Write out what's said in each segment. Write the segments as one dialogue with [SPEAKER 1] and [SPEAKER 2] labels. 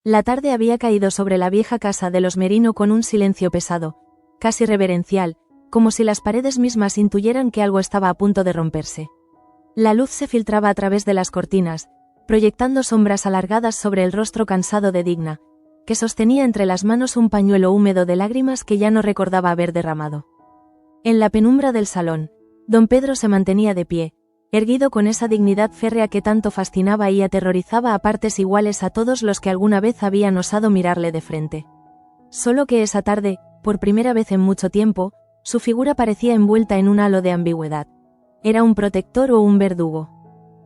[SPEAKER 1] La tarde había caído sobre la vieja casa de los Merino con un silencio pesado, casi reverencial, como si las paredes mismas intuyeran que algo estaba a punto de romperse. La luz se filtraba a través de las cortinas, proyectando sombras alargadas sobre el rostro cansado de Digna, que sostenía entre las manos un pañuelo húmedo de lágrimas que ya no recordaba haber derramado. En la penumbra del salón, don Pedro se mantenía de pie, erguido con esa dignidad férrea que tanto fascinaba y aterrorizaba a partes iguales a todos los que alguna vez habían osado mirarle de frente. Solo que esa tarde, por primera vez en mucho tiempo, su figura parecía envuelta en un halo de ambigüedad. ¿Era un protector o un verdugo?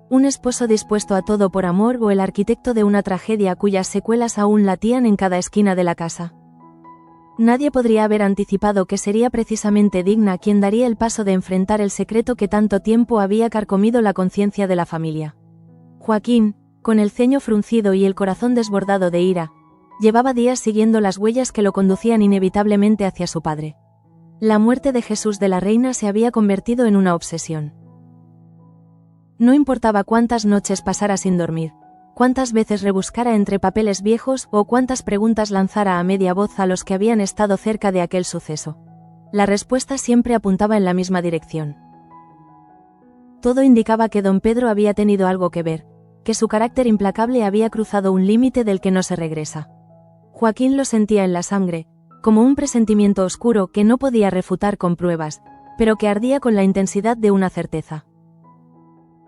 [SPEAKER 1] ¿Un esposo dispuesto a todo por amor o el arquitecto de una tragedia cuyas secuelas aún latían en cada esquina de la casa? Nadie podría haber anticipado que sería precisamente Digna quien daría el paso de enfrentar el secreto que tanto tiempo había carcomido la conciencia de la familia. Joaquín, con el ceño fruncido y el corazón desbordado de ira, llevaba días siguiendo las huellas que lo conducían inevitablemente hacia su padre. La muerte de Jesús de la Reina se había convertido en una obsesión. No importaba cuántas noches pasara sin dormir, cuántas veces rebuscara entre papeles viejos o cuántas preguntas lanzara a media voz a los que habían estado cerca de aquel suceso. La respuesta siempre apuntaba en la misma dirección. Todo indicaba que don Pedro había tenido algo que ver, que su carácter implacable había cruzado un límite del que no se regresa. Joaquín lo sentía en la sangre, como un presentimiento oscuro que no podía refutar con pruebas, pero que ardía con la intensidad de una certeza.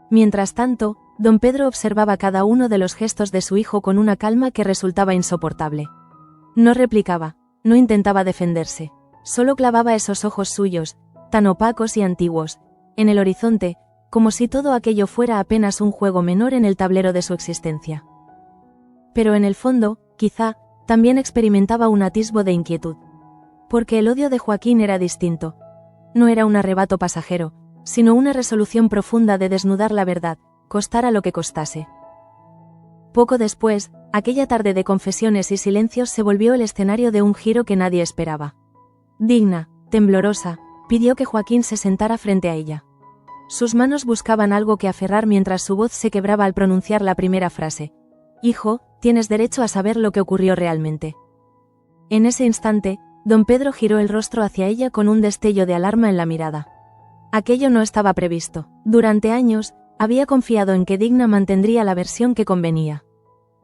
[SPEAKER 1] Mientras tanto, don Pedro observaba cada uno de los gestos de su hijo con una calma que resultaba insoportable. No replicaba, no intentaba defenderse, solo clavaba esos ojos suyos, tan opacos y antiguos, en el horizonte, como si todo aquello fuera apenas un juego menor en el tablero de su existencia. Pero en el fondo, quizá, también experimentaba un atisbo de inquietud. Porque el odio de Joaquín era distinto. No era un arrebato pasajero, sino una resolución profunda de desnudar la verdad, costara lo que costase. Poco después, aquella tarde de confesiones y silencios se volvió el escenario de un giro que nadie esperaba. Digna, temblorosa, pidió que Joaquín se sentara frente a ella. Sus manos buscaban algo que aferrar mientras su voz se quebraba al pronunciar la primera frase. Hijo, tienes derecho a saber lo que ocurrió realmente. En ese instante, don Pedro giró el rostro hacia ella con un destello de alarma en la mirada. Aquello no estaba previsto. Durante años, había confiado en que Digna mantendría la versión que convenía.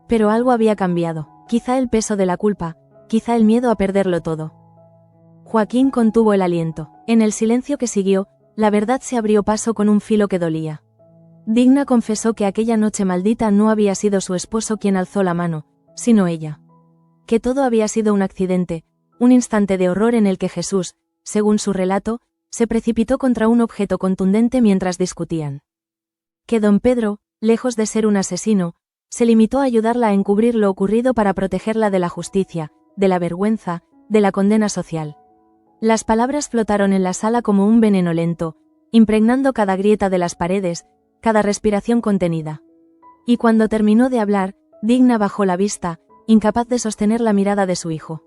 [SPEAKER 1] Pero algo había cambiado, quizá el peso de la culpa, quizá el miedo a perderlo todo. Joaquín contuvo el aliento. En el silencio que siguió, la verdad se abrió paso con un filo que dolía. Digna confesó que aquella noche maldita no había sido su esposo quien alzó la mano, sino ella. Que todo había sido un accidente, un instante de horror en el que Jesús, según su relato, se precipitó contra un objeto contundente mientras discutían. Que don Pedro, lejos de ser un asesino, se limitó a ayudarla a encubrir lo ocurrido para protegerla de la justicia, de la vergüenza, de la condena social. Las palabras flotaron en la sala como un veneno lento, impregnando cada grieta de las paredes, cada respiración contenida. Y cuando terminó de hablar, Digna bajó la vista, incapaz de sostener la mirada de su hijo.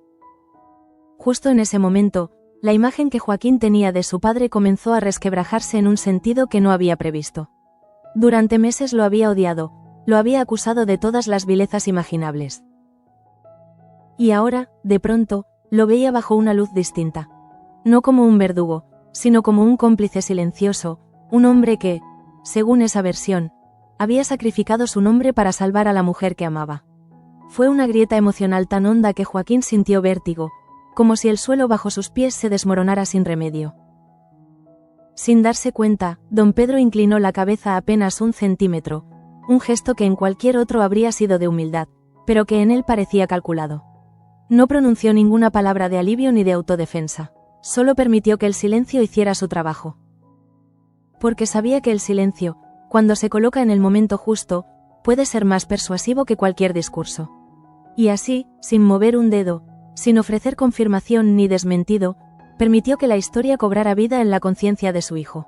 [SPEAKER 1] Justo en ese momento, la imagen que Joaquín tenía de su padre comenzó a resquebrajarse en un sentido que no había previsto. Durante meses lo había odiado, lo había acusado de todas las vilezas imaginables. Y ahora, de pronto, lo veía bajo una luz distinta. No como un verdugo, sino como un cómplice silencioso, un hombre que, según esa versión, había sacrificado su nombre para salvar a la mujer que amaba. Fue una grieta emocional tan honda que Joaquín sintió vértigo, como si el suelo bajo sus pies se desmoronara sin remedio. Sin darse cuenta, don Pedro inclinó la cabeza apenas un centímetro, un gesto que en cualquier otro habría sido de humildad, pero que en él parecía calculado. No pronunció ninguna palabra de alivio ni de autodefensa, solo permitió que el silencio hiciera su trabajo. Porque sabía que el silencio, cuando se coloca en el momento justo, puede ser más persuasivo que cualquier discurso. Y así, sin mover un dedo, sin ofrecer confirmación ni desmentido, permitió que la historia cobrara vida en la conciencia de su hijo.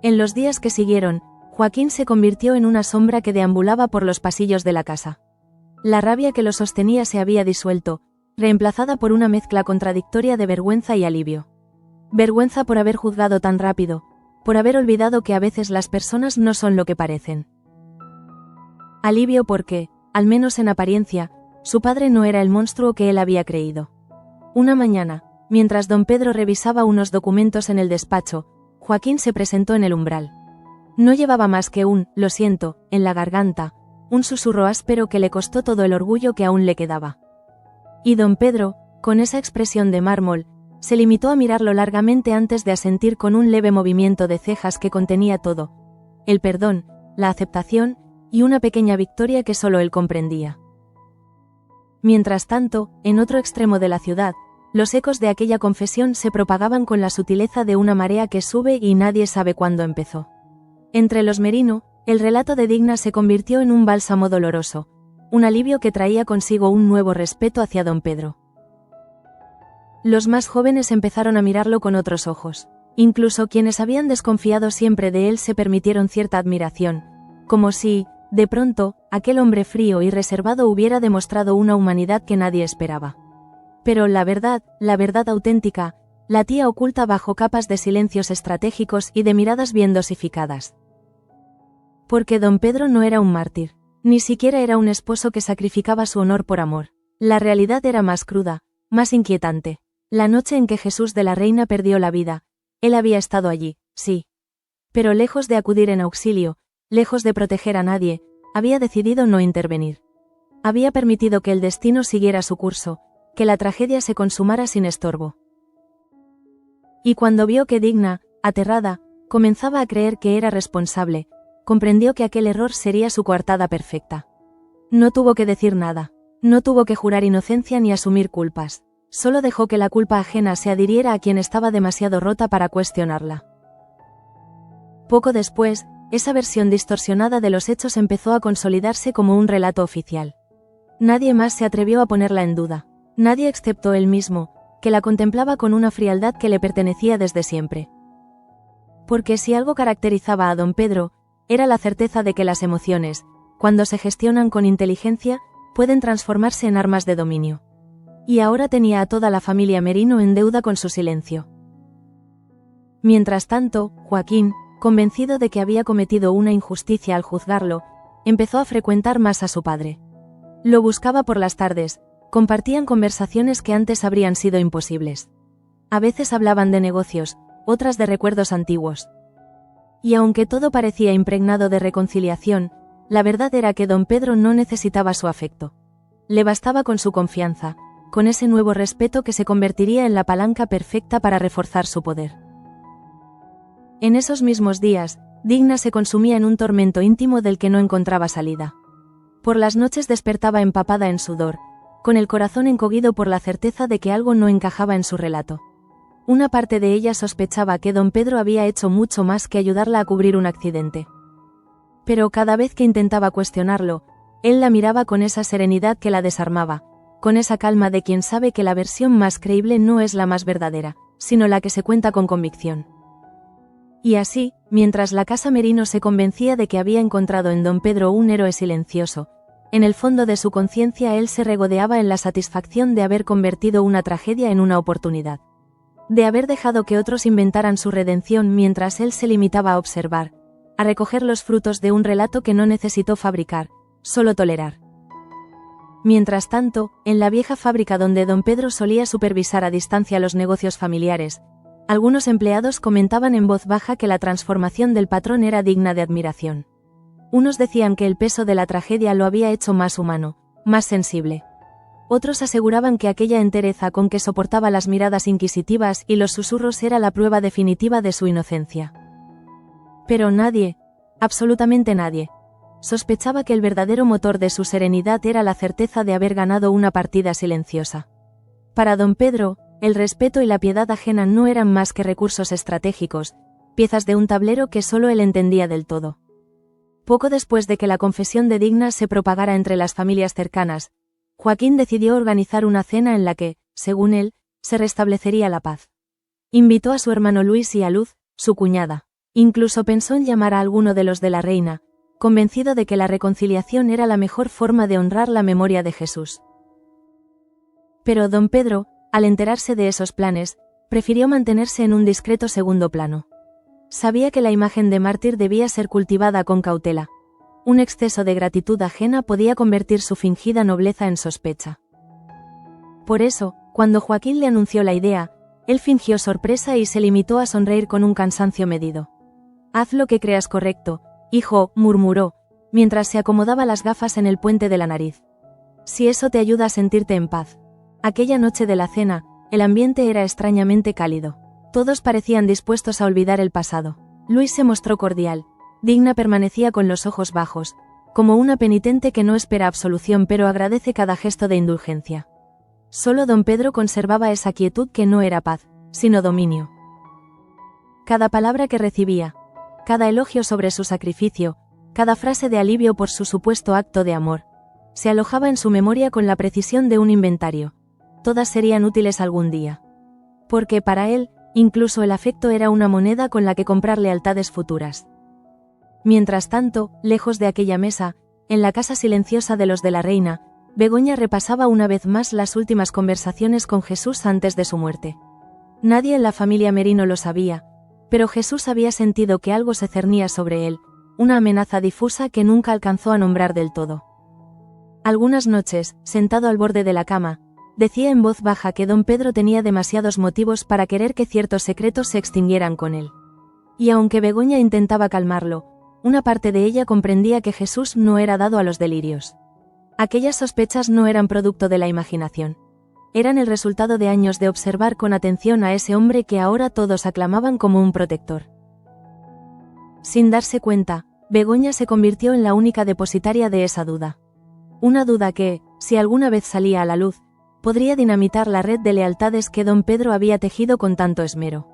[SPEAKER 1] En los días que siguieron, Joaquín se convirtió en una sombra que deambulaba por los pasillos de la casa. La rabia que lo sostenía se había disuelto, reemplazada por una mezcla contradictoria de vergüenza y alivio. Vergüenza por haber juzgado tan rápido, por haber olvidado que a veces las personas no son lo que parecen. Alivio porque, al menos en apariencia, su padre no era el monstruo que él había creído. Una mañana, mientras don Pedro revisaba unos documentos en el despacho, Joaquín se presentó en el umbral. No llevaba más que un «lo siento» en la garganta, un susurro áspero que le costó todo el orgullo que aún le quedaba. Y don Pedro, con esa expresión de mármol, se limitó a mirarlo largamente antes de asentir con un leve movimiento de cejas que contenía todo: el perdón, la aceptación y una pequeña victoria que solo él comprendía. Mientras tanto, en otro extremo de la ciudad, los ecos de aquella confesión se propagaban con la sutileza de una marea que sube y nadie sabe cuándo empezó. Entre los Merino, el relato de Digna se convirtió en un bálsamo doloroso, un alivio que traía consigo un nuevo respeto hacia don Pedro. Los más jóvenes empezaron a mirarlo con otros ojos. Incluso quienes habían desconfiado siempre de él se permitieron cierta admiración, como si, de pronto, aquel hombre frío y reservado hubiera demostrado una humanidad que nadie esperaba. Pero la verdad auténtica, latía oculta bajo capas de silencios estratégicos y de miradas bien dosificadas. Porque don Pedro no era un mártir, ni siquiera era un esposo que sacrificaba su honor por amor. La realidad era más cruda, más inquietante. La noche en que Jesús de la Reina perdió la vida, él había estado allí, sí. Pero lejos de acudir en auxilio, lejos de proteger a nadie, había decidido no intervenir. Había permitido que el destino siguiera su curso, que la tragedia se consumara sin estorbo. Y cuando vio que Digna, aterrada, comenzaba a creer que era responsable, comprendió que aquel error sería su coartada perfecta. No tuvo que decir nada, no tuvo que jurar inocencia ni asumir culpas, solo dejó que la culpa ajena se adhiriera a quien estaba demasiado rota para cuestionarla. Poco después, esa versión distorsionada de los hechos empezó a consolidarse como un relato oficial. Nadie más se atrevió a ponerla en duda, nadie excepto él mismo, que la contemplaba con una frialdad que le pertenecía desde siempre. Porque si algo caracterizaba a don Pedro, era la certeza de que las emociones, cuando se gestionan con inteligencia, pueden transformarse en armas de dominio. Y ahora tenía a toda la familia Merino en deuda con su silencio. Mientras tanto, Joaquín, convencido de que había cometido una injusticia al juzgarlo, empezó a frecuentar más a su padre. Lo buscaba por las tardes, compartían conversaciones que antes habrían sido imposibles. A veces hablaban de negocios, otras de recuerdos antiguos. Y aunque todo parecía impregnado de reconciliación, la verdad era que don Pedro no necesitaba su afecto. Le bastaba con su confianza, con ese nuevo respeto que se convertiría en la palanca perfecta para reforzar su poder. En esos mismos días, Digna se consumía en un tormento íntimo del que no encontraba salida. Por las noches despertaba empapada en sudor, con el corazón encogido por la certeza de que algo no encajaba en su relato. Una parte de ella sospechaba que don Pedro había hecho mucho más que ayudarla a cubrir un accidente. Pero cada vez que intentaba cuestionarlo, él la miraba con esa serenidad que la desarmaba, con esa calma de quien sabe que la versión más creíble no es la más verdadera, sino la que se cuenta con convicción. Y así, mientras la casa Merino se convencía de que había encontrado en don Pedro un héroe silencioso, en el fondo de su conciencia él se regodeaba en la satisfacción de haber convertido una tragedia en una oportunidad. De haber dejado que otros inventaran su redención mientras él se limitaba a observar, a recoger los frutos de un relato que no necesitó fabricar, solo tolerar. Mientras tanto, en la vieja fábrica donde don Pedro solía supervisar a distancia los negocios familiares, algunos empleados comentaban en voz baja que la transformación del patrón era digna de admiración. Unos decían que el peso de la tragedia lo había hecho más humano, más sensible. Otros aseguraban que aquella entereza con que soportaba las miradas inquisitivas y los susurros era la prueba definitiva de su inocencia. Pero nadie, absolutamente nadie, sospechaba que el verdadero motor de su serenidad era la certeza de haber ganado una partida silenciosa. Para don Pedro, el respeto y la piedad ajena no eran más que recursos estratégicos, piezas de un tablero que solo él entendía del todo. Poco después de que la confesión de Digna se propagara entre las familias cercanas, Joaquín decidió organizar una cena en la que, según él, se restablecería la paz. Invitó a su hermano Luis y a Luz, su cuñada. Incluso pensó en llamar a alguno de los de la reina, convencido de que la reconciliación era la mejor forma de honrar la memoria de Jesús. Pero don Pedro, al enterarse de esos planes, prefirió mantenerse en un discreto segundo plano. Sabía que la imagen de mártir debía ser cultivada con cautela. un exceso de gratitud ajena podía convertir su fingida nobleza en sospecha. Por eso, cuando Joaquín le anunció la idea, él fingió sorpresa y se limitó a sonreír con un cansancio medido. «Haz lo que creas correcto, hijo», murmuró, mientras se acomodaba las gafas en el puente de la nariz. «Si eso te ayuda a sentirte en paz». Aquella noche de la cena, el ambiente era extrañamente cálido. Todos parecían dispuestos a olvidar el pasado. Luis se mostró cordial. Digna permanecía con los ojos bajos, como una penitente que no espera absolución pero agradece cada gesto de indulgencia. Solo don Pedro conservaba esa quietud que no era paz, sino dominio. Cada palabra que recibía, cada elogio sobre su sacrificio, cada frase de alivio por su supuesto acto de amor, se alojaba en su memoria con la precisión de un inventario. Todas serían útiles algún día. Porque para él, incluso el afecto era una moneda con la que comprar lealtades futuras. Mientras tanto, lejos de aquella mesa, en la casa silenciosa de los de la reina, Begoña repasaba una vez más las últimas conversaciones con Jesús antes de su muerte. Nadie en la familia Merino lo sabía, pero Jesús había sentido que algo se cernía sobre él, una amenaza difusa que nunca alcanzó a nombrar del todo. Algunas noches, sentado al borde de la cama, decía en voz baja que don Pedro tenía demasiados motivos para querer que ciertos secretos se extinguieran con él. Y aunque Begoña intentaba calmarlo, una parte de ella comprendía que Jesús no era dado a los delirios. Aquellas sospechas no eran producto de la imaginación. Eran el resultado de años de observar con atención a ese hombre que ahora todos aclamaban como un protector. Sin darse cuenta, Begoña se convirtió en la única depositaria de esa duda. Una duda que, si alguna vez salía a la luz, podría dinamitar la red de lealtades que don Pedro había tejido con tanto esmero.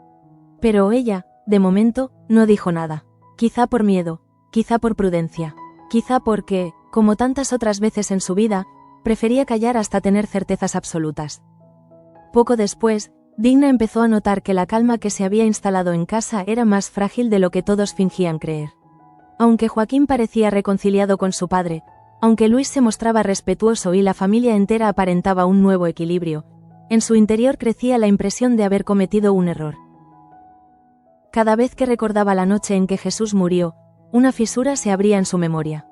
[SPEAKER 1] Pero ella, de momento, no dijo nada. Quizá por miedo, quizá por prudencia, quizá porque, como tantas otras veces en su vida, prefería callar hasta tener certezas absolutas. Poco después, Digna empezó a notar que la calma que se había instalado en casa era más frágil de lo que todos fingían creer. Aunque Joaquín parecía reconciliado con su padre, aunque Luis se mostraba respetuoso y la familia entera aparentaba un nuevo equilibrio, en su interior crecía la impresión de haber cometido un error. Cada vez que recordaba la noche en que Jesús murió, una fisura se abría en su memoria.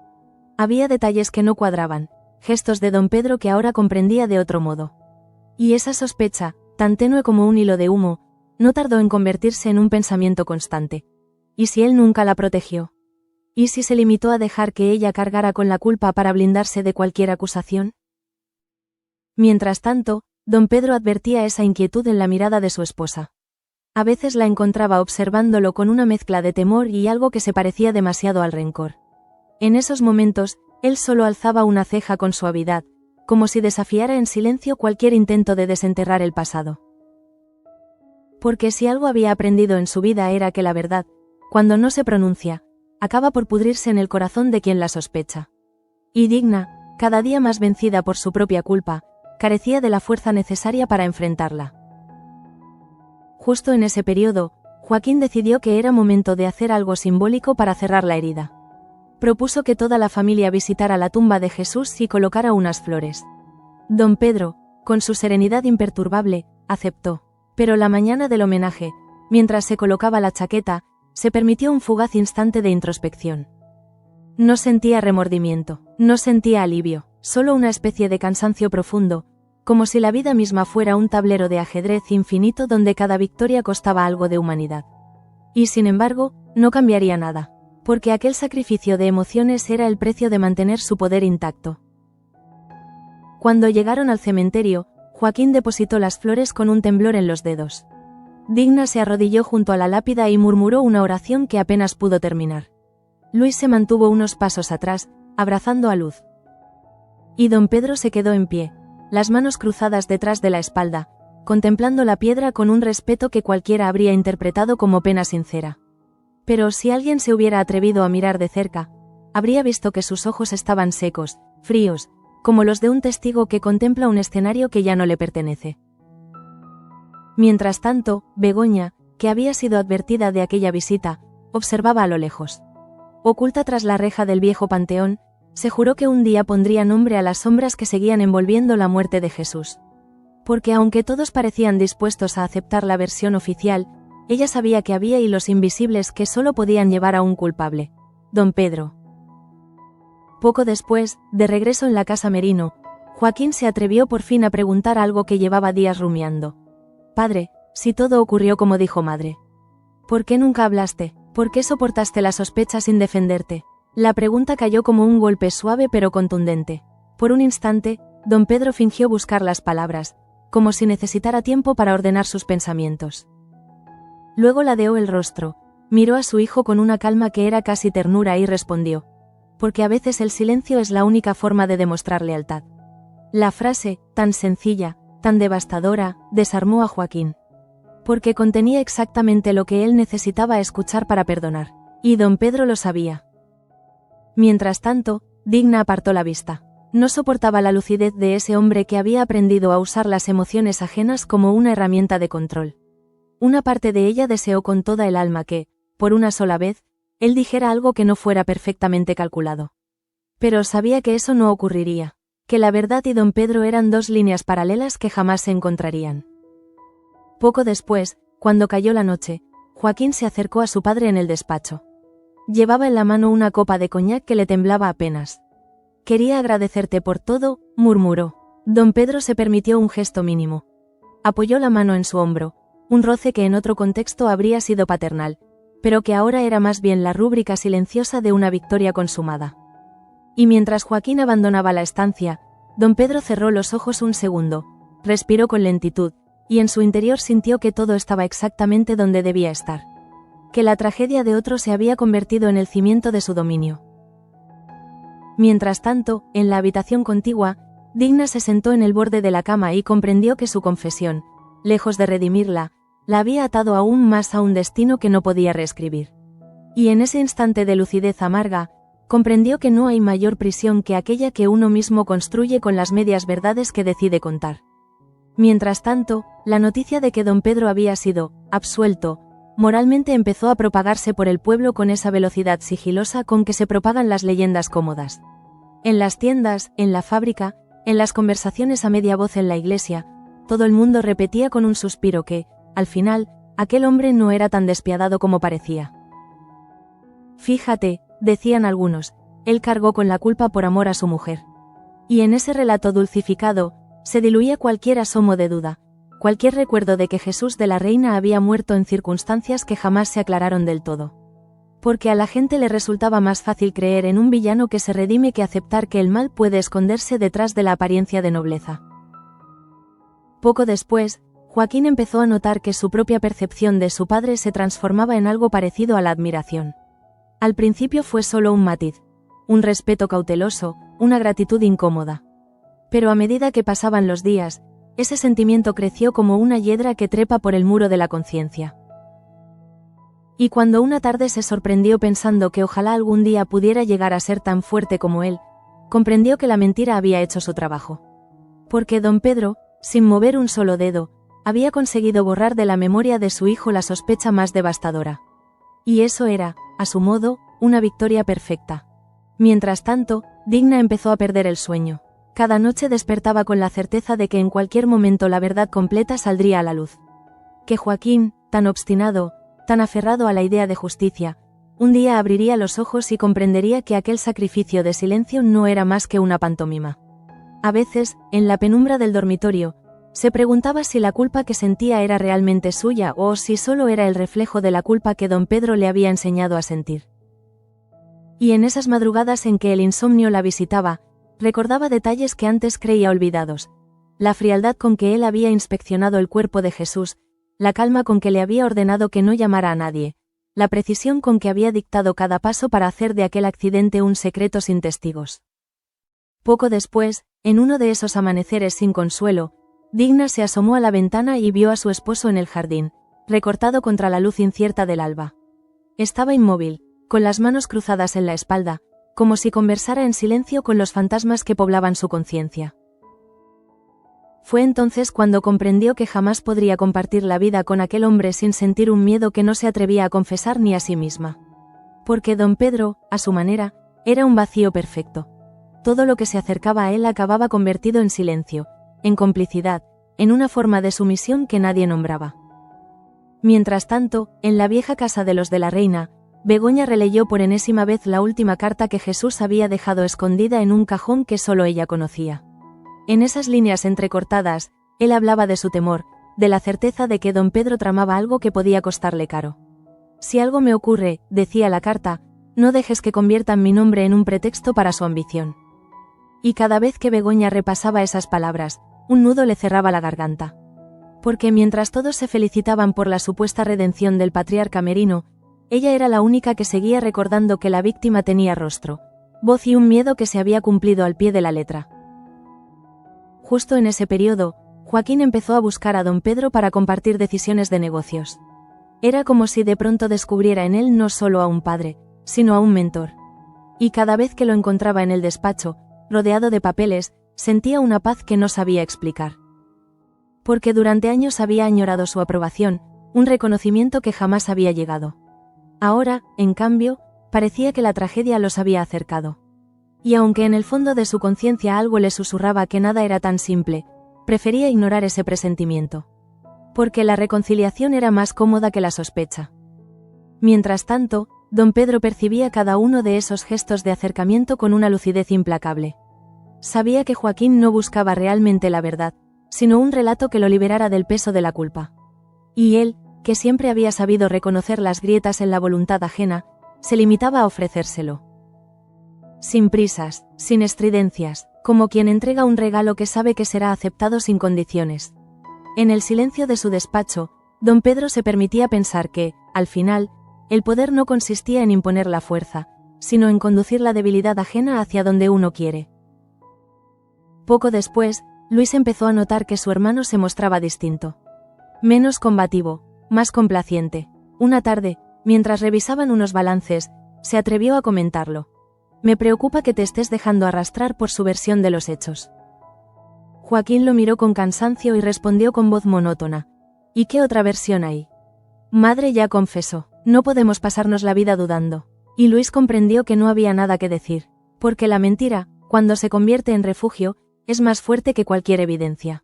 [SPEAKER 1] Había detalles que no cuadraban, gestos de don Pedro que ahora comprendía de otro modo. Y esa sospecha, tan tenue como un hilo de humo, no tardó en convertirse en un pensamiento constante. ¿Y si él nunca la protegió? ¿Y si se limitó a dejar que ella cargara con la culpa para blindarse de cualquier acusación? Mientras tanto, don Pedro advertía esa inquietud en la mirada de su esposa. A veces la encontraba observándolo con una mezcla de temor y algo que se parecía demasiado al rencor. En esos momentos, él solo alzaba una ceja con suavidad, como si desafiara en silencio cualquier intento de desenterrar el pasado. Porque si algo había aprendido en su vida era que la verdad, cuando no se pronuncia, acaba por pudrirse en el corazón de quien la sospecha. Y Digna, cada día más vencida por su propia culpa, carecía de la fuerza necesaria para enfrentarla. Justo en ese periodo, Joaquín decidió que era momento de hacer algo simbólico para cerrar la herida. Propuso que toda la familia visitara la tumba de Jesús y colocara unas flores. Don Pedro, con su serenidad imperturbable, aceptó. Pero la mañana del homenaje, mientras se colocaba la chaqueta, se permitió un fugaz instante de introspección. No sentía remordimiento, no sentía alivio, solo una especie de cansancio profundo, como si la vida misma fuera un tablero de ajedrez infinito donde cada victoria costaba algo de humanidad. Y sin embargo, no cambiaría nada, porque aquel sacrificio de emociones era el precio de mantener su poder intacto. Cuando llegaron al cementerio, Joaquín depositó las flores con un temblor en los dedos. Digna se arrodilló junto a la lápida y murmuró una oración que apenas pudo terminar. Luis se mantuvo unos pasos atrás, abrazando a Luz. Y don Pedro se quedó en pie, las manos cruzadas detrás de la espalda, contemplando la piedra con un respeto que cualquiera habría interpretado como pena sincera. Pero si alguien se hubiera atrevido a mirar de cerca, habría visto que sus ojos estaban secos, fríos, como los de un testigo que contempla un escenario que ya no le pertenece. Mientras tanto, Begoña, que había sido advertida de aquella visita, observaba a lo lejos. Oculta tras la reja del viejo panteón, se juró que un día pondría nombre a las sombras que seguían envolviendo la muerte de Jesús. Porque aunque todos parecían dispuestos a aceptar la versión oficial, ella sabía que había hilos invisibles que solo podían llevar a un culpable: don Pedro. Poco después, de regreso en la casa Merino, Joaquín se atrevió por fin a preguntar algo que llevaba días rumiando. Padre, si todo ocurrió como dijo madre. ¿Por qué nunca hablaste? ¿Por qué soportaste la sospecha sin defenderte? La pregunta cayó como un golpe suave pero contundente. Por un instante, don Pedro fingió buscar las palabras, como si necesitara tiempo para ordenar sus pensamientos. Luego ladeó el rostro, miró a su hijo con una calma que era casi ternura y respondió: porque a veces el silencio es la única forma de demostrar lealtad. La frase, tan sencilla, tan devastadora, desarmó a Joaquín. Porque contenía exactamente lo que él necesitaba escuchar para perdonar. Y don Pedro lo sabía. Mientras tanto, Digna apartó la vista. No soportaba la lucidez de ese hombre que había aprendido a usar las emociones ajenas como una herramienta de control. Una parte de ella deseó con toda el alma que, por una sola vez, él dijera algo que no fuera perfectamente calculado. Pero sabía que eso no ocurriría, que la verdad y don Pedro eran dos líneas paralelas que jamás se encontrarían. Poco después, cuando cayó la noche, Joaquín se acercó a su padre en el despacho. Llevaba en la mano una copa de coñac que le temblaba apenas. Quería agradecerte por todo, murmuró. Don Pedro se permitió un gesto mínimo. Apoyó la mano en su hombro, un roce que en otro contexto habría sido paternal, pero que ahora era más bien la rúbrica silenciosa de una victoria consumada. Y mientras Joaquín abandonaba la estancia, don Pedro cerró los ojos un segundo, respiró con lentitud, y en su interior sintió que todo estaba exactamente donde debía estar. Que la tragedia de otro se había convertido en el cimiento de su dominio. Mientras tanto, en la habitación contigua, Digna se sentó en el borde de la cama y comprendió que su confesión, lejos de redimirla, la había atado aún más a un destino que no podía reescribir. Y en ese instante de lucidez amarga, comprendió que no hay mayor prisión que aquella que uno mismo construye con las medias verdades que decide contar. Mientras tanto, la noticia de que don Pedro había sido absuelto, moralmente empezó a propagarse por el pueblo con esa velocidad sigilosa con que se propagan las leyendas cómodas. En las tiendas, en la fábrica, en las conversaciones a media voz en la iglesia, todo el mundo repetía con un suspiro que, al final, aquel hombre no era tan despiadado como parecía. Fíjate, decían algunos, él cargó con la culpa por amor a su mujer. Y en ese relato dulcificado, se diluía cualquier asomo de duda, cualquier recuerdo de que Jesús de la Reina había muerto en circunstancias que jamás se aclararon del todo. Porque a la gente le resultaba más fácil creer en un villano que se redime que aceptar que el mal puede esconderse detrás de la apariencia de nobleza. Poco después, Joaquín empezó a notar que su propia percepción de su padre se transformaba en algo parecido a la admiración. Al principio fue solo un matiz, un respeto cauteloso, una gratitud incómoda. Pero a medida que pasaban los días, ese sentimiento creció como una hiedra que trepa por el muro de la conciencia. Y cuando una tarde se sorprendió pensando que ojalá algún día pudiera llegar a ser tan fuerte como él, comprendió que la mentira había hecho su trabajo. Porque don Pedro, sin mover un solo dedo, había conseguido borrar de la memoria de su hijo la sospecha más devastadora. Y eso era, a su modo, una victoria perfecta. Mientras tanto, Digna empezó a perder el sueño. Cada noche despertaba con la certeza de que en cualquier momento la verdad completa saldría a la luz. Que Joaquín, tan obstinado, tan aferrado a la idea de justicia, un día abriría los ojos y comprendería que aquel sacrificio de silencio no era más que una pantomima. A veces, en la penumbra del dormitorio, se preguntaba si la culpa que sentía era realmente suya o si solo era el reflejo de la culpa que don Pedro le había enseñado a sentir. Y en esas madrugadas en que el insomnio la visitaba, recordaba detalles que antes creía olvidados, la frialdad con que él había inspeccionado el cuerpo de Jesús, la calma con que le había ordenado que no llamara a nadie, la precisión con que había dictado cada paso para hacer de aquel accidente un secreto sin testigos. Poco después, en uno de esos amaneceres sin consuelo, Digna se asomó a la ventana y vio a su esposo en el jardín, recortado contra la luz incierta del alba. Estaba inmóvil, con las manos cruzadas en la espalda, como si conversara en silencio con los fantasmas que poblaban su conciencia. Fue entonces cuando comprendió que jamás podría compartir la vida con aquel hombre sin sentir un miedo que no se atrevía a confesar ni a sí misma. Porque don Pedro, a su manera, era un vacío perfecto. Todo lo que se acercaba a él acababa convertido en silencio, en complicidad, en una forma de sumisión que nadie nombraba. Mientras tanto, en la vieja casa de los de la Reina, Begoña releyó por enésima vez la última carta que Jesús había dejado escondida en un cajón que solo ella conocía. En esas líneas entrecortadas, él hablaba de su temor, de la certeza de que don Pedro tramaba algo que podía costarle caro. Si algo me ocurre, decía la carta, no dejes que conviertan mi nombre en un pretexto para su ambición. Y cada vez que Begoña repasaba esas palabras, un nudo le cerraba la garganta. Porque mientras todos se felicitaban por la supuesta redención del patriarca Merino, ella era la única que seguía recordando que la víctima tenía rostro, voz y un miedo que se había cumplido al pie de la letra. Justo en ese periodo, Joaquín empezó a buscar a don Pedro para compartir decisiones de negocios. Era como si de pronto descubriera en él no solo a un padre, sino a un mentor. Y cada vez que lo encontraba en el despacho, rodeado de papeles, sentía una paz que no sabía explicar. Porque durante años había añorado su aprobación, un reconocimiento que jamás había llegado. Ahora, en cambio, parecía que la tragedia los había acercado. Y aunque en el fondo de su conciencia algo le susurraba que nada era tan simple, prefería ignorar ese presentimiento. Porque la reconciliación era más cómoda que la sospecha. Mientras tanto, don Pedro percibía cada uno de esos gestos de acercamiento con una lucidez implacable. Sabía que Joaquín no buscaba realmente la verdad, sino un relato que lo liberara del peso de la culpa. Y él, que siempre había sabido reconocer las grietas en la voluntad ajena, se limitaba a ofrecérselo. Sin prisas, sin estridencias, como quien entrega un regalo que sabe que será aceptado sin condiciones. En el silencio de su despacho, don Pedro se permitía pensar que, al final, el poder no consistía en imponer la fuerza, sino en conducir la debilidad ajena hacia donde uno quiere. Poco después, Luis empezó a notar que su hermano se mostraba distinto. Menos combativo, más complaciente. Una tarde, mientras revisaban unos balances, se atrevió a comentarlo. Me preocupa que te estés dejando arrastrar por su versión de los hechos. Joaquín lo miró con cansancio y respondió con voz monótona. ¿Y qué otra versión hay? Madre ya confesó, no podemos pasarnos la vida dudando. Y Luis comprendió que no había nada que decir, porque la mentira, cuando se convierte en refugio, es más fuerte que cualquier evidencia.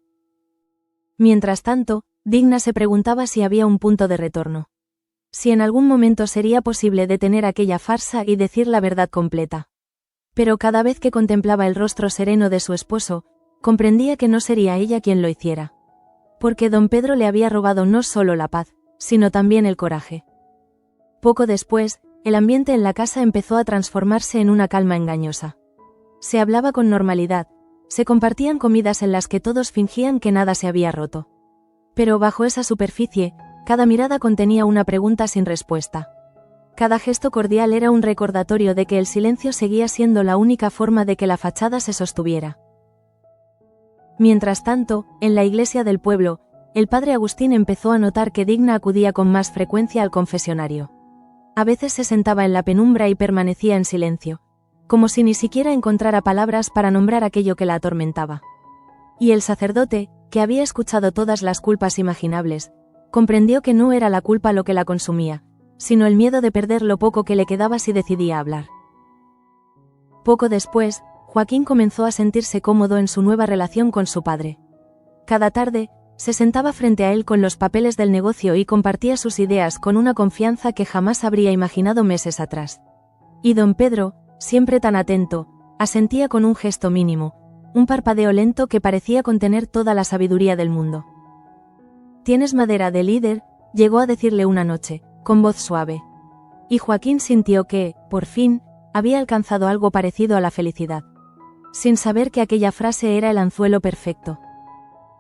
[SPEAKER 1] Mientras tanto, Digna se preguntaba si había un punto de retorno. Si en algún momento sería posible detener aquella farsa y decir la verdad completa. Pero cada vez que contemplaba el rostro sereno de su esposo, comprendía que no sería ella quien lo hiciera. Porque don Pedro le había robado no solo la paz, sino también el coraje. Poco después, el ambiente en la casa empezó a transformarse en una calma engañosa. Se hablaba con normalidad, se compartían comidas en las que todos fingían que nada se había roto. Pero bajo esa superficie, cada mirada contenía una pregunta sin respuesta. Cada gesto cordial era un recordatorio de que el silencio seguía siendo la única forma de que la fachada se sostuviera. Mientras tanto, en la iglesia del pueblo, el padre Agustín empezó a notar que Digna acudía con más frecuencia al confesionario. A veces se sentaba en la penumbra y permanecía en silencio, como si ni siquiera encontrara palabras para nombrar aquello que la atormentaba. Y el sacerdote, que había escuchado todas las culpas imaginables, comprendió que no era la culpa lo que la consumía, sino el miedo de perder lo poco que le quedaba si decidía hablar. Poco después, Joaquín comenzó a sentirse cómodo en su nueva relación con su padre. Cada tarde, se sentaba frente a él con los papeles del negocio y compartía sus ideas con una confianza que jamás habría imaginado meses atrás. Y don Pedro, siempre tan atento, asentía con un gesto mínimo, un parpadeo lento que parecía contener toda la sabiduría del mundo. «Tienes madera de líder», llegó a decirle una noche, con voz suave. Y Joaquín sintió que, por fin, había alcanzado algo parecido a la felicidad. Sin saber que aquella frase era el anzuelo perfecto.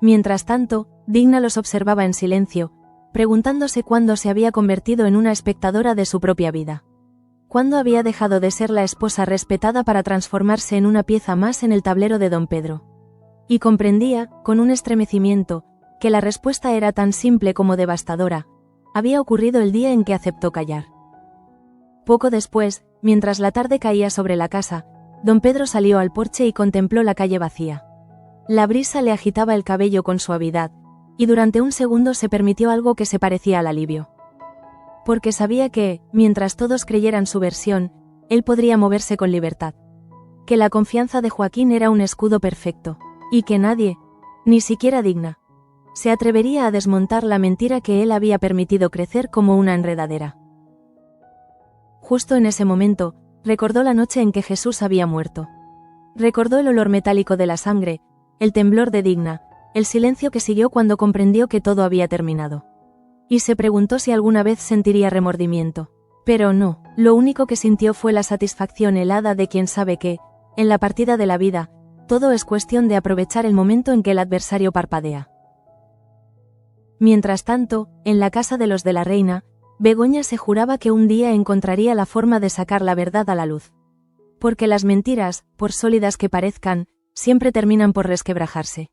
[SPEAKER 1] Mientras tanto, Digna los observaba en silencio, preguntándose cuándo se había convertido en una espectadora de su propia vida. Cuándo había dejado de ser la esposa respetada para transformarse en una pieza más en el tablero de don Pedro. Y comprendía, con un estremecimiento, que la respuesta era tan simple como devastadora. Había ocurrido el día en que aceptó callar. Poco después, mientras la tarde caía sobre la casa, don Pedro salió al porche y contempló la calle vacía. La brisa le agitaba el cabello con suavidad, y durante un segundo se permitió algo que se parecía al alivio. Porque sabía que, mientras todos creyeran su versión, él podría moverse con libertad. Que la confianza de Joaquín era un escudo perfecto, y que nadie, ni siquiera Digna, se atrevería a desmontar la mentira que él había permitido crecer como una enredadera. Justo en ese momento, recordó la noche en que Jesús había muerto. Recordó el olor metálico de la sangre, el temblor de Digna, el silencio que siguió cuando comprendió que todo había terminado. Y se preguntó si alguna vez sentiría remordimiento. Pero no, lo único que sintió fue la satisfacción helada de quien sabe que, en la partida de la vida, todo es cuestión de aprovechar el momento en que el adversario parpadea. Mientras tanto, en la casa de los de la reina, Begoña se juraba que un día encontraría la forma de sacar la verdad a la luz. Porque las mentiras, por sólidas que parezcan, siempre terminan por resquebrajarse.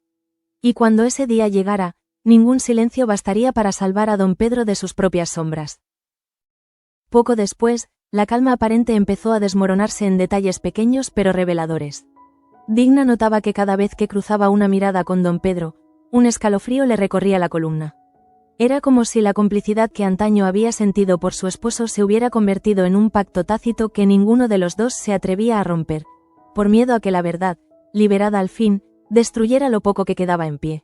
[SPEAKER 1] Y cuando ese día llegara, ningún silencio bastaría para salvar a don Pedro de sus propias sombras. Poco después, la calma aparente empezó a desmoronarse en detalles pequeños pero reveladores. Digna notaba que cada vez que cruzaba una mirada con don Pedro, un escalofrío le recorría la columna. Era como si la complicidad que antaño había sentido por su esposo se hubiera convertido en un pacto tácito que ninguno de los dos se atrevía a romper, por miedo a que la verdad, liberada al fin, destruyera lo poco que quedaba en pie.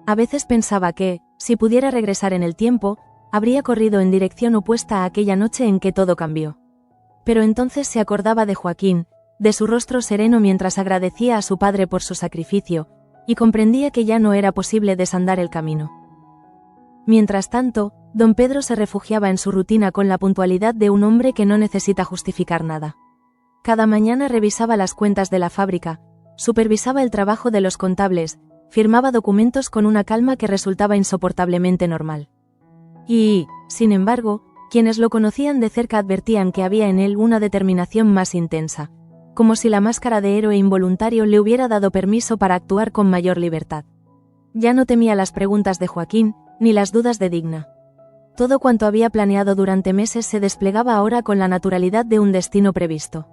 [SPEAKER 1] A veces pensaba que, si pudiera regresar en el tiempo, habría corrido en dirección opuesta a aquella noche en que todo cambió. Pero entonces se acordaba de Joaquín, de su rostro sereno mientras agradecía a su padre por su sacrificio, y comprendía que ya no era posible desandar el camino. Mientras tanto, don Pedro se refugiaba en su rutina con la puntualidad de un hombre que no necesita justificar nada. Cada mañana revisaba las cuentas de la fábrica, supervisaba el trabajo de los contables, firmaba documentos con una calma que resultaba insoportablemente normal. Y, sin embargo, quienes lo conocían de cerca advertían que había en él una determinación más intensa, como si la máscara de héroe involuntario le hubiera dado permiso para actuar con mayor libertad. Ya no temía las preguntas de Joaquín, ni las dudas de Digna. Todo cuanto había planeado durante meses se desplegaba ahora con la naturalidad de un destino previsto.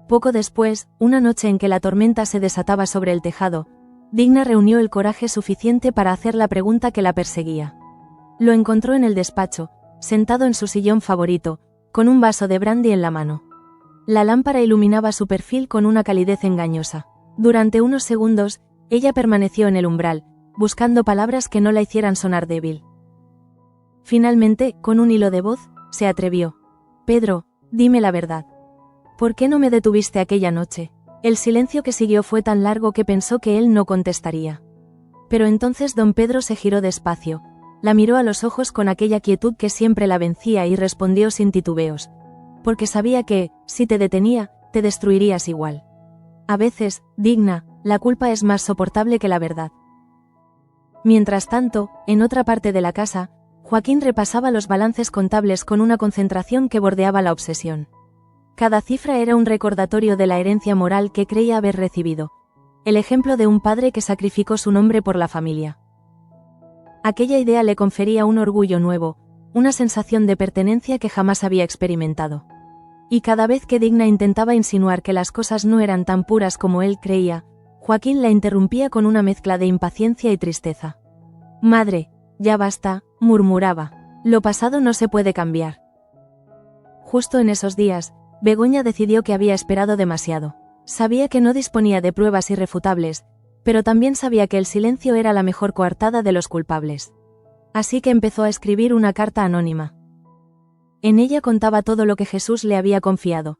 [SPEAKER 1] Poco después, una noche en que la tormenta se desataba sobre el tejado, Digna reunió el coraje suficiente para hacer la pregunta que la perseguía. Lo encontró en el despacho, sentado en su sillón favorito, con un vaso de brandy en la mano. La lámpara iluminaba su perfil con una calidez engañosa. Durante unos segundos, ella permaneció en el umbral, buscando palabras que no la hicieran sonar débil. Finalmente, con un hilo de voz, se atrevió. «Pedro, dime la verdad. ¿Por qué no me detuviste aquella noche?» El silencio que siguió fue tan largo que pensó que él no contestaría. Pero entonces don Pedro se giró despacio, la miró a los ojos con aquella quietud que siempre la vencía y respondió sin titubeos. Porque sabía que, si te detenía, te destruirías igual. A veces, Digna, la culpa es más soportable que la verdad. Mientras tanto, en otra parte de la casa, Joaquín repasaba los balances contables con una concentración que bordeaba la obsesión. Cada cifra era un recordatorio de la herencia moral que creía haber recibido. El ejemplo de un padre que sacrificó su nombre por la familia. Aquella idea le confería un orgullo nuevo, una sensación de pertenencia que jamás había experimentado. Y cada vez que Digna intentaba insinuar que las cosas no eran tan puras como él creía, Joaquín la interrumpía con una mezcla de impaciencia y tristeza. «Madre, ya basta», murmuraba. «Lo pasado no se puede cambiar». Justo en esos días, Begoña decidió que había esperado demasiado. Sabía que no disponía de pruebas irrefutables, pero también sabía que el silencio era la mejor coartada de los culpables. Así que empezó a escribir una carta anónima. En ella contaba todo lo que Jesús le había confiado.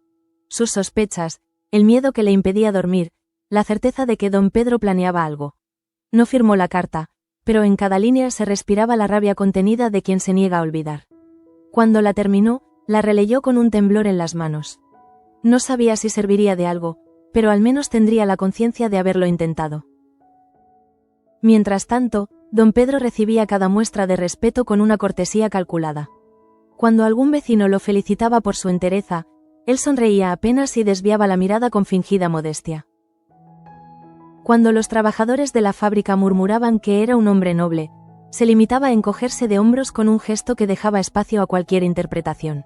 [SPEAKER 1] Sus sospechas, el miedo que le impedía dormir, la certeza de que don Pedro planeaba algo. No firmó la carta, pero en cada línea se respiraba la rabia contenida de quien se niega a olvidar. Cuando la terminó, la releyó con un temblor en las manos. No sabía si serviría de algo, pero al menos tendría la conciencia de haberlo intentado. Mientras tanto, don Pedro recibía cada muestra de respeto con una cortesía calculada. Cuando algún vecino lo felicitaba por su entereza, él sonreía apenas y desviaba la mirada con fingida modestia. Cuando los trabajadores de la fábrica murmuraban que era un hombre noble, se limitaba a encogerse de hombros con un gesto que dejaba espacio a cualquier interpretación.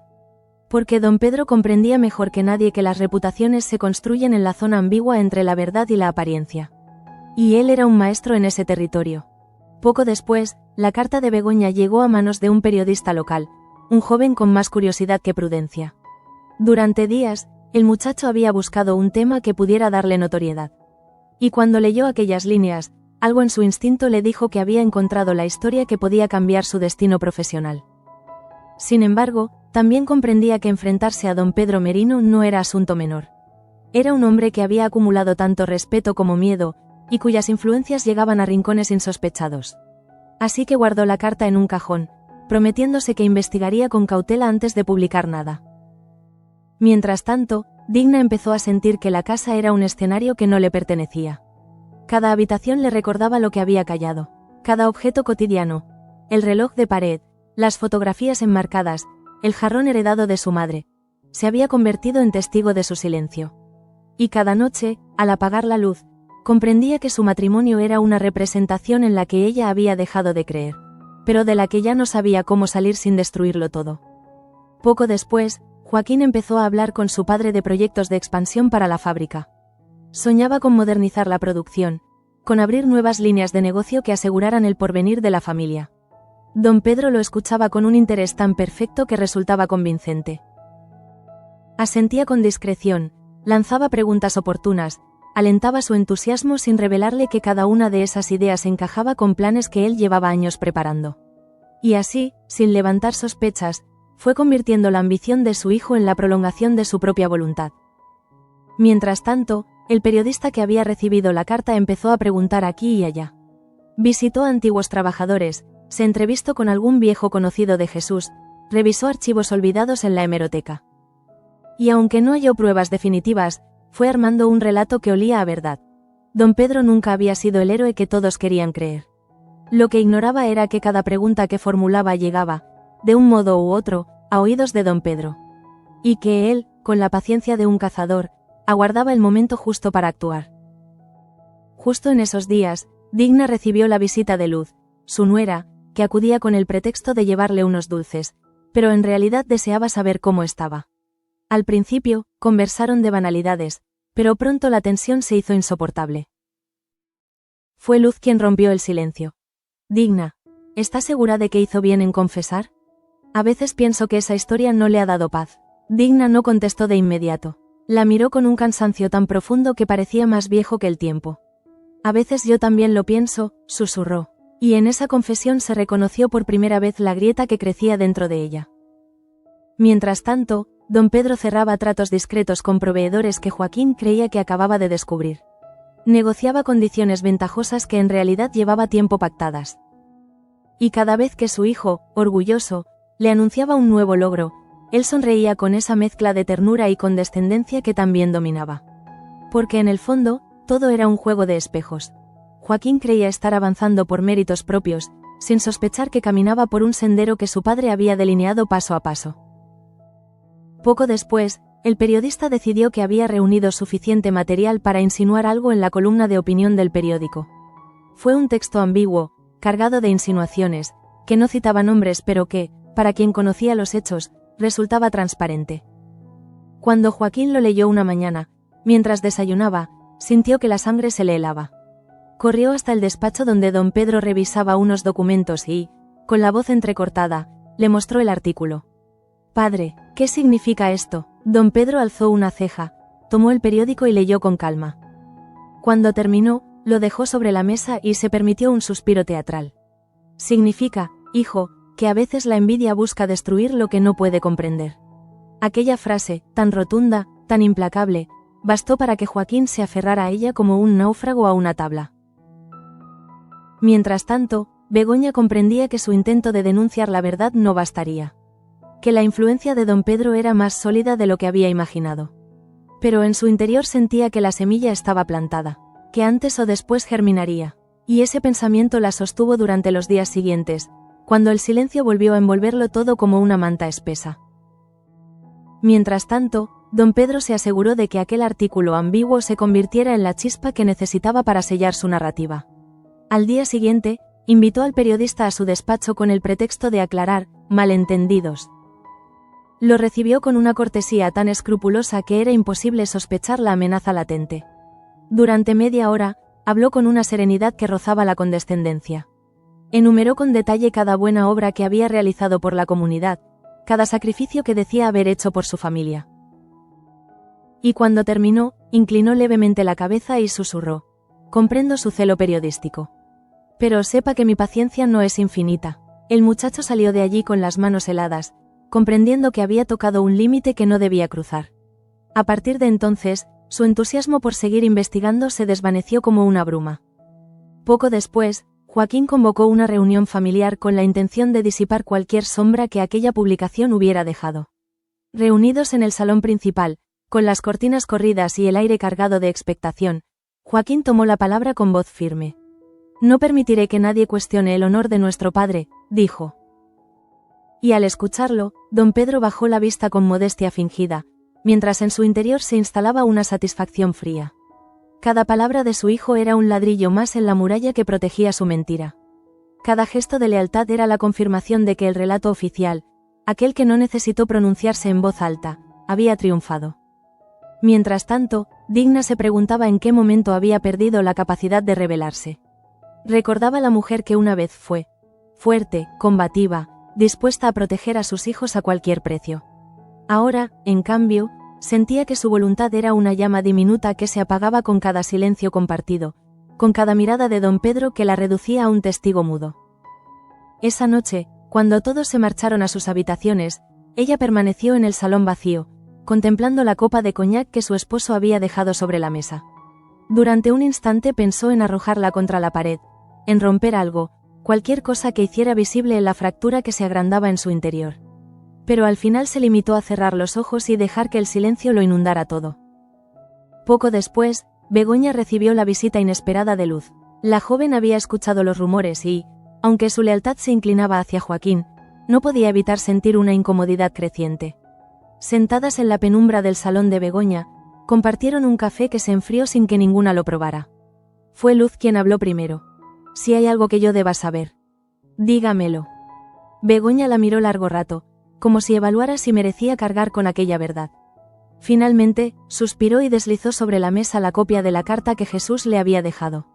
[SPEAKER 1] Porque don Pedro comprendía mejor que nadie que las reputaciones se construyen en la zona ambigua entre la verdad y la apariencia. Y él era un maestro en ese territorio. Poco después, la carta de Begoña llegó a manos de un periodista local, un joven con más curiosidad que prudencia. Durante días, el muchacho había buscado un tema que pudiera darle notoriedad. Y cuando leyó aquellas líneas, algo en su instinto le dijo que había encontrado la historia que podía cambiar su destino profesional. Sin embargo, También comprendía que enfrentarse a don Pedro Merino no era asunto menor. Era un hombre que había acumulado tanto respeto como miedo, y cuyas influencias llegaban a rincones insospechados. Así que guardó la carta en un cajón, prometiéndose que investigaría con cautela antes de publicar nada. Mientras tanto, Digna empezó a sentir que la casa era un escenario que no le pertenecía. Cada habitación le recordaba lo que había callado. Cada objeto cotidiano, el reloj de pared, las fotografías enmarcadas, el jarrón heredado de su madre, se había convertido en testigo de su silencio. Y cada noche, al apagar la luz, comprendía que su matrimonio era una representación en la que ella había dejado de creer, pero de la que ya no sabía cómo salir sin destruirlo todo. Poco después, Joaquín empezó a hablar con su padre de proyectos de expansión para la fábrica. Soñaba con modernizar la producción, con abrir nuevas líneas de negocio que aseguraran el porvenir de la familia. Don Pedro lo escuchaba con un interés tan perfecto que resultaba convincente. Asentía con discreción, lanzaba preguntas oportunas, alentaba su entusiasmo sin revelarle que cada una de esas ideas encajaba con planes que él llevaba años preparando. Y así, sin levantar sospechas, fue convirtiendo la ambición de su hijo en la prolongación de su propia voluntad. Mientras tanto, el periodista que había recibido la carta empezó a preguntar aquí y allá. Visitó a antiguos trabajadores, se entrevistó con algún viejo conocido de Jesús, revisó archivos olvidados en la hemeroteca. Y aunque no halló pruebas definitivas, fue armando un relato que olía a verdad. Don Pedro nunca había sido el héroe que todos querían creer. Lo que ignoraba era que cada pregunta que formulaba llegaba, de un modo u otro, a oídos de don Pedro. Y que él, con la paciencia de un cazador, aguardaba el momento justo para actuar. Justo en esos días, Digna recibió la visita de Luz, su nuera, que acudía con el pretexto de llevarle unos dulces, pero en realidad deseaba saber cómo estaba. Al principio, conversaron de banalidades, pero pronto la tensión se hizo insoportable. Fue Luz quien rompió el silencio. Digna, ¿estás segura de que hizo bien en confesar? A veces pienso que esa historia no le ha dado paz. Digna no contestó de inmediato. La miró con un cansancio tan profundo que parecía más viejo que el tiempo. A veces yo también lo pienso, susurró, y en esa confesión se reconoció por primera vez la grieta que crecía dentro de ella. Mientras tanto, don Pedro cerraba tratos discretos con proveedores que Joaquín creía que acababa de descubrir. Negociaba condiciones ventajosas que en realidad llevaba tiempo pactadas. Y cada vez que su hijo, orgulloso, le anunciaba un nuevo logro, él sonreía con esa mezcla de ternura y condescendencia que también dominaba. Porque en el fondo, todo era un juego de espejos. Joaquín creía estar avanzando por méritos propios, sin sospechar que caminaba por un sendero que su padre había delineado paso a paso. Poco después, el periodista decidió que había reunido suficiente material para insinuar algo en la columna de opinión del periódico. Fue un texto ambiguo, cargado de insinuaciones, que no citaba nombres pero que, para quien conocía los hechos, resultaba transparente. Cuando Joaquín lo leyó una mañana, mientras desayunaba, sintió que la sangre se le helaba. Corrió hasta el despacho donde don Pedro revisaba unos documentos y, con la voz entrecortada, le mostró el artículo. «Padre, ¿qué significa esto?» Don Pedro alzó una ceja, tomó el periódico y leyó con calma. Cuando terminó, lo dejó sobre la mesa y se permitió un suspiro teatral. «Significa, hijo, que a veces la envidia busca destruir lo que no puede comprender». Aquella frase, tan rotunda, tan implacable, bastó para que Joaquín se aferrara a ella como un náufrago a una tabla. Mientras tanto, Begoña comprendía que su intento de denunciar la verdad no bastaría. Que la influencia de don Pedro era más sólida de lo que había imaginado. Pero en su interior sentía que la semilla estaba plantada, que antes o después germinaría, y ese pensamiento la sostuvo durante los días siguientes, cuando el silencio volvió a envolverlo todo como una manta espesa. Mientras tanto, don Pedro se aseguró de que aquel artículo ambiguo se convirtiera en la chispa que necesitaba para sellar su narrativa. Al día siguiente, invitó al periodista a su despacho con el pretexto de aclarar malentendidos. Lo recibió con una cortesía tan escrupulosa que era imposible sospechar la amenaza latente. Durante media hora, habló con una serenidad que rozaba la condescendencia. Enumeró con detalle cada buena obra que había realizado por la comunidad, cada sacrificio que decía haber hecho por su familia. Y cuando terminó, inclinó levemente la cabeza y susurró: «Comprendo su celo periodístico. Pero sepa que mi paciencia no es infinita». El muchacho salió de allí con las manos heladas, comprendiendo que había tocado un límite que no debía cruzar. A partir de entonces, su entusiasmo por seguir investigando se desvaneció como una bruma. Poco después, Joaquín convocó una reunión familiar con la intención de disipar cualquier sombra que aquella publicación hubiera dejado. Reunidos en el salón principal, con las cortinas corridas y el aire cargado de expectación, Joaquín tomó la palabra con voz firme. «No permitiré que nadie cuestione el honor de nuestro padre», dijo. Y al escucharlo, don Pedro bajó la vista con modestia fingida, mientras en su interior se instalaba una satisfacción fría. Cada palabra de su hijo era un ladrillo más en la muralla que protegía su mentira. Cada gesto de lealtad era la confirmación de que el relato oficial, aquel que no necesitó pronunciarse en voz alta, había triunfado. Mientras tanto, Digna se preguntaba en qué momento había perdido la capacidad de rebelarse. Recordaba la mujer que una vez fue fuerte, combativa, dispuesta a proteger a sus hijos a cualquier precio. Ahora, en cambio, sentía que su voluntad era una llama diminuta que se apagaba con cada silencio compartido, con cada mirada de don Pedro que la reducía a un testigo mudo. Esa noche, cuando todos se marcharon a sus habitaciones, ella permaneció en el salón vacío, contemplando la copa de coñac que su esposo había dejado sobre la mesa. Durante un instante pensó en arrojarla contra la pared, en romper algo, cualquier cosa que hiciera visible la fractura que se agrandaba en su interior. Pero al final se limitó a cerrar los ojos y dejar que el silencio lo inundara todo. Poco después, Begoña recibió la visita inesperada de Luz. La joven había escuchado los rumores y, aunque su lealtad se inclinaba hacia Joaquín, no podía evitar sentir una incomodidad creciente. Sentadas en la penumbra del salón de Begoña, compartieron un café que se enfrió sin que ninguna lo probara. Fue Luz quien habló primero. «Si hay algo que yo deba saber, dígamelo». Begoña la miró largo rato, como si evaluara si merecía cargar con aquella verdad. Finalmente, suspiró y deslizó sobre la mesa la copia de la carta que Jesús le había dejado.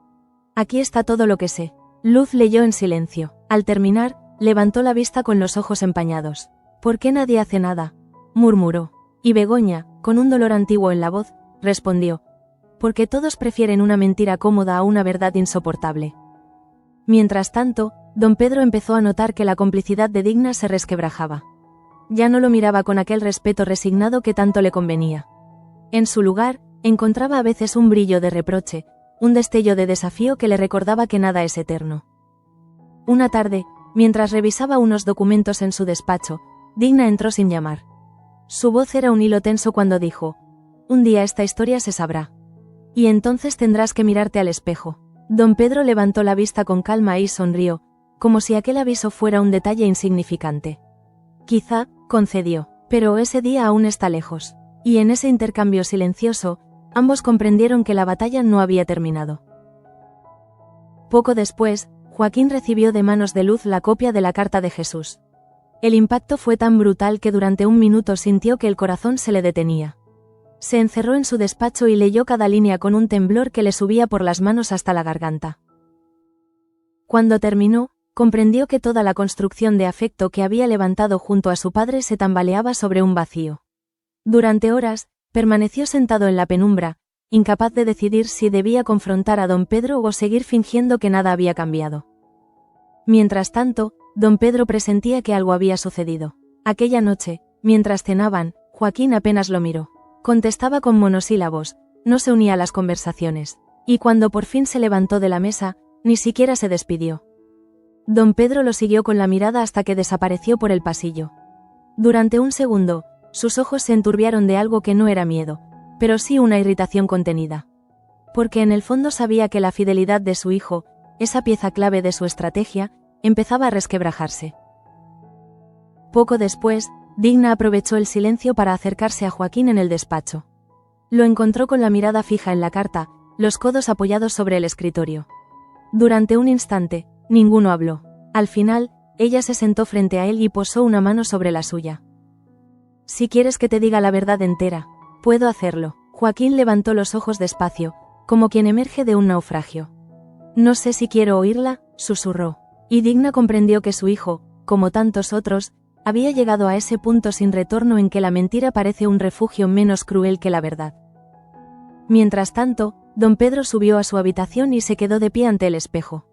[SPEAKER 1] «Aquí está todo lo que sé». Luz leyó en silencio. Al terminar, levantó la vista con los ojos empañados. «¿Por qué nadie hace nada?», murmuró. Y Begoña, con un dolor antiguo en la voz, respondió: «Porque todos prefieren una mentira cómoda a una verdad insoportable». Mientras tanto, don Pedro empezó a notar que la complicidad de Digna se resquebrajaba. Ya no lo miraba con aquel respeto resignado que tanto le convenía. En su lugar, encontraba a veces un brillo de reproche, un destello de desafío que le recordaba que nada es eterno. Una tarde, mientras revisaba unos documentos en su despacho, Digna entró sin llamar. Su voz era un hilo tenso cuando dijo: «Un día esta historia se sabrá. Y entonces tendrás que mirarte al espejo». Don Pedro levantó la vista con calma y sonrió, como si aquel aviso fuera un detalle insignificante. «Quizá», concedió, «pero ese día aún está lejos». Y en ese intercambio silencioso, ambos comprendieron que la batalla no había terminado. Poco después, Joaquín recibió de manos de Luz la copia de la carta de Jesús. El impacto fue tan brutal que durante un minuto sintió que el corazón se le detenía. Se encerró en su despacho y leyó cada línea con un temblor que le subía por las manos hasta la garganta. Cuando terminó, comprendió que toda la construcción de afecto que había levantado junto a su padre se tambaleaba sobre un vacío. Durante horas, permaneció sentado en la penumbra, incapaz de decidir si debía confrontar a don Pedro o seguir fingiendo que nada había cambiado. Mientras tanto, don Pedro presentía que algo había sucedido. Aquella noche, mientras cenaban, Joaquín apenas lo miró. Contestaba con monosílabos, no se unía a las conversaciones, y cuando por fin se levantó de la mesa, ni siquiera se despidió. Don Pedro lo siguió con la mirada hasta que desapareció por el pasillo. Durante un segundo, sus ojos se enturbiaron de algo que no era miedo, pero sí una irritación contenida. Porque en el fondo sabía que la fidelidad de su hijo, esa pieza clave de su estrategia, empezaba a resquebrajarse. Poco después, Digna aprovechó el silencio para acercarse a Joaquín en el despacho. Lo encontró con la mirada fija en la carta, los codos apoyados sobre el escritorio. Durante un instante, ninguno habló. Al final, ella se sentó frente a él y posó una mano sobre la suya. «Si quieres que te diga la verdad entera, puedo hacerlo». Joaquín levantó los ojos despacio, como quien emerge de un naufragio. «No sé si quiero oírla», susurró. Y Digna comprendió que su hijo, como tantos otros, había llegado a ese punto sin retorno en que la mentira parece un refugio menos cruel que la verdad. Mientras tanto, don Pedro subió a su habitación y se quedó de pie ante el espejo.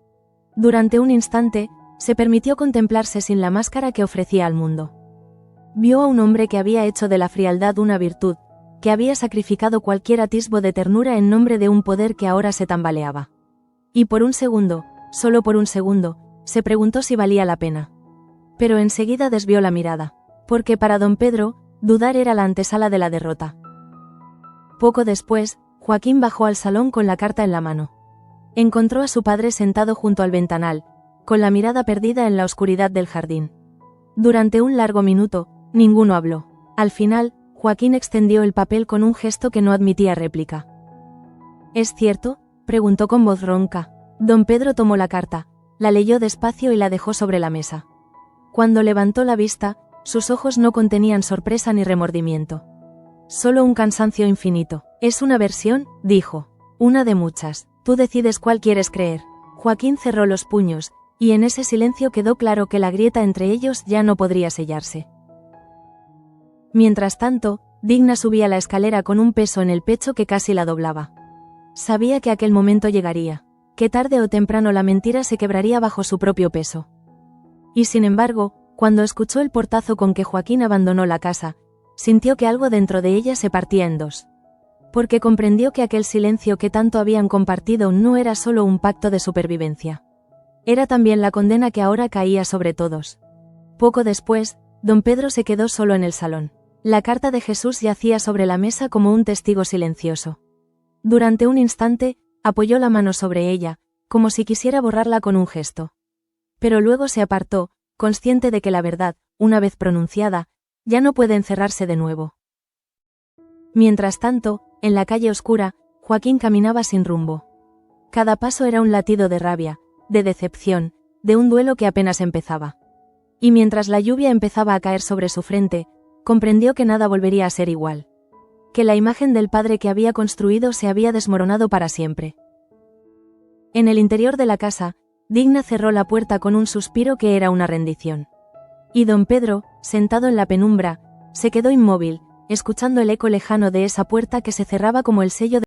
[SPEAKER 1] Durante un instante, se permitió contemplarse sin la máscara que ofrecía al mundo. Vio a un hombre que había hecho de la frialdad una virtud, que había sacrificado cualquier atisbo de ternura en nombre de un poder que ahora se tambaleaba. Y por un segundo, solo por un segundo, se preguntó si valía la pena. Pero enseguida desvió la mirada, porque para don Pedro, dudar era la antesala de la derrota. Poco después, Joaquín bajó al salón con la carta en la mano. Encontró a su padre sentado junto al ventanal, con la mirada perdida en la oscuridad del jardín. Durante un largo minuto, ninguno habló. Al final, Joaquín extendió el papel con un gesto que no admitía réplica. ¿Es cierto?, preguntó con voz ronca. Don Pedro tomó la carta, la leyó despacio y la dejó sobre la mesa. Cuando levantó la vista, sus ojos no contenían sorpresa ni remordimiento. Solo un cansancio infinito. «Es una versión», dijo. «Una de muchas. Tú decides cuál quieres creer». Joaquín cerró los puños, y en ese silencio quedó claro que la grieta entre ellos ya no podría sellarse. Mientras tanto, Digna subía la escalera con un peso en el pecho que casi la doblaba. Sabía que aquel momento llegaría, que tarde o temprano la mentira se quebraría bajo su propio peso. Y sin embargo, cuando escuchó el portazo con que Joaquín abandonó la casa, sintió que algo dentro de ella se partía en dos. Porque comprendió que aquel silencio que tanto habían compartido no era solo un pacto de supervivencia. Era también la condena que ahora caía sobre todos. Poco después, don Pedro se quedó solo en el salón. La carta de Jesús yacía sobre la mesa como un testigo silencioso. Durante un instante, apoyó la mano sobre ella, como si quisiera borrarla con un gesto. Pero luego se apartó, consciente de que la verdad, una vez pronunciada, ya no puede encerrarse de nuevo. Mientras tanto, en la calle oscura, Joaquín caminaba sin rumbo. Cada paso era un latido de rabia, de decepción, de un duelo que apenas empezaba. Y mientras la lluvia empezaba a caer sobre su frente, comprendió que nada volvería a ser igual. Que la imagen del padre que había construido se había desmoronado para siempre. En el interior de la casa, Digna cerró la puerta con un suspiro que era una rendición. Y don Pedro, sentado en la penumbra, se quedó inmóvil, escuchando el eco lejano de esa puerta que se cerraba como el sello de